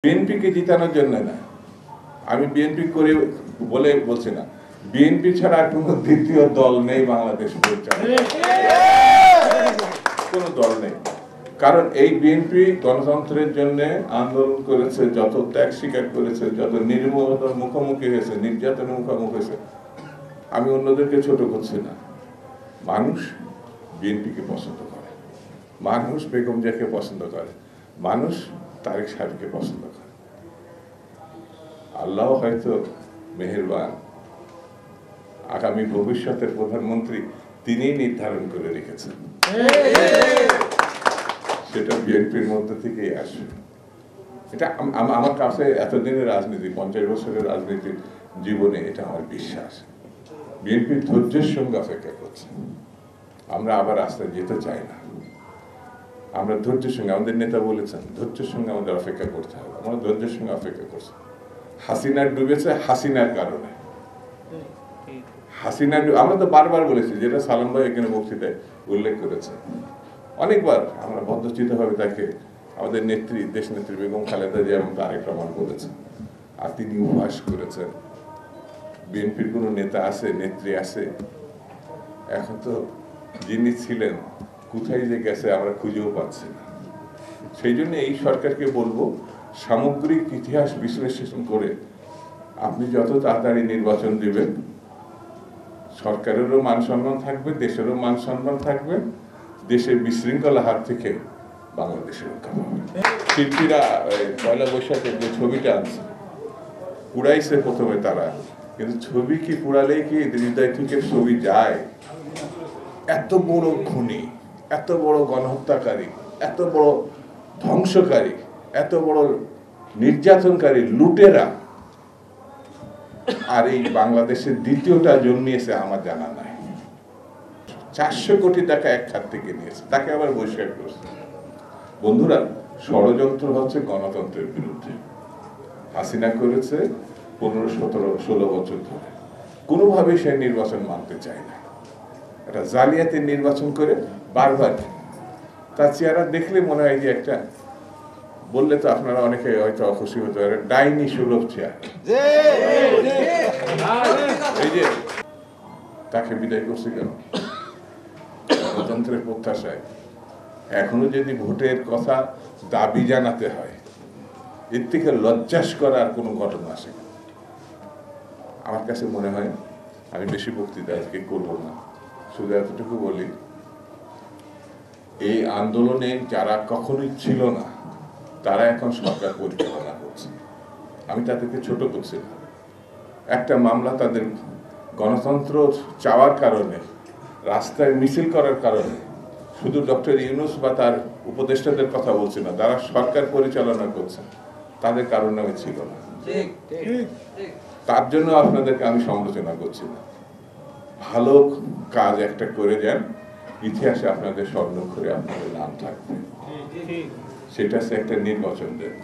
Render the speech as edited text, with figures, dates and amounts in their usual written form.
বিএনপিকে জিতানোর জন্য না, আমি বিএনপি করে বলে বলছি না, বিএনপি ছাড়া আর কোনো দ্বিতীয় দল নেই বাংলাদেশ পরিচালনায়, কোনো দল নেই। কারণ এই বিএনপি গণতন্ত্রের জন্য আন্দোলন করেছে, যত ত্যাগ স্বীকার করেছে, যত নির্মমতার মুখোমুখি হয়েছে, নির্যাতনের মুখোমুখি হয়েছে। আমি অন্যদেরকে ছোট করছি না, মানুষ বিএনপিকে পছন্দ করে, মানুষ বেগম জিয়াকে পছন্দ করে, মানুষ তারেক সাহেবকে পছন্দ করে। আল্লাহ হয়তো মেহেরবান, আগামী ভবিষ্যতের প্রধানমন্ত্রী তিনি নির্ধারণ করে রেখেছেন, সেটা বিএনপির মধ্যে থেকেই আসবে। এটা আমার কাছে এতদিনের রাজনীতি, 50 বছরের রাজনীতির জীবনে এটা আমার বিশ্বাস। বিএনপির ধৈর্যের সঙ্গে অপেক্ষা করছে। আমরা আবার রাস্তায় যেতে চাই না, আমরা ধৈর্যের সঙ্গে, আমাদের নেতা বলেছেন ধৈর্যের সঙ্গে আমাদের অপেক্ষা করতে হবে। আমরা ধৈর্যের সঙ্গে অপেক্ষা করছি। হাসিনা ডুবেছে হাসিনার কারণে, হাসিনা আমরা তো বারবার বলেছি, যেটা সালাম ভাই এখানে বক্তৃতায় উল্লেখ করেছে অনেকবার, আমরা বদ্ধচিত ভাবে তাকে আমাদের নেত্রী, দেশ নেত্রী বেগম খালেদা জিয়া এবং তারেক রহমান বলেছেন, আর তিনি উপহাস করেছেন। বিএনপির কোনো নেতা আছে, নেত্রী আছে? এখন তো যিনি ছিলেন কোথায় যে গেছে আমরা খুঁজেও পাচ্ছি না। সেই জন্য এই সরকারকে বলবো, সামগ্রিক ইতিহাস বিশ্লেষণ করে আপনি যত তাড়াতাড়ি নির্বাচন দিবেন, সরকারেরও মান সম্মান থাকবে, দেশেরও মান সম্মান থাকবে, দেশের বিশৃঙ্খলা হাত থেকে বাংলাদেশের রক্ষা পাবে। শিল্পীরা পয়লা বৈশাখের যে ছবিটা আছে পুড়াইছে প্রথমে তারা, কিন্তু ছবি কি পুড়ালেই কি হৃদয় থেকে ছবি যায়? এত বড় খুনি, এত বড় গণহত্যাকারী, এত বড় ধ্বংসকারী, এত বড় নির্যাতনকারী, লুটেরা আর এই বাংলাদেশের দ্বিতীয়টা জন্মিয়েছে আমার জানা নাই। 400 কোটি টাকা এক খাত থেকে নিয়েছে, তাকে আবার বহিষ্কার করেছে। বন্ধুরা, ষড়যন্ত্র হচ্ছে গণতন্ত্রের বিরুদ্ধে। হাসিনা করেছে 15, 17, 16 বছর ধরে, কোনোভাবেই সে নির্বাচন মানতে চায় না। একটা জালিয়াতির নির্বাচন করে বারবার, তার চেহারা দেখলে মনে হয় যে একটা, বললে তো আপনারা অনেকে হয়তো অখুশি হতে পারে, ডাইনি সুলভ চেয়ার। এই যে তাকে বিদায় করছে কেন? গণতন্ত্রের প্রত্যাশায় এখনো যদি ভোটের কথা দাবি জানাতে হয়, এর থেকে লজ্জাস করার কোনো ঘটনা আসে। আমার কাছে মনে হয়, আমি বেশি বক্তৃতা আজকে করবো না, শুধু এতটুকু বলি, এই আন্দোলনে যারা কখনোই ছিল না তারা এখন সরকার পরিচালনা করছে। আমি তাদেরকে ছোট করছি না। একটা মামলা তাদের গণতন্ত্র চাওয়ার কারণে, রাস্তায় মিছিল করার কারণে, শুধু ডক্টর ইউনূস বা তার উপদেষ্টাদের কথা বলছি না, যারা সরকার পরিচালনা করছে তাদের কারণে ছিল না। তার জন্য আপনাদেরকে আমি সমালোচনা করছি না। ভালো কাজ একটা করে যান, ইতিহাসে আপনাদের স্বর্ণাক্ষরে আপনাদের নাম থাকবে। সেটা একটা নির্বাচন দেন।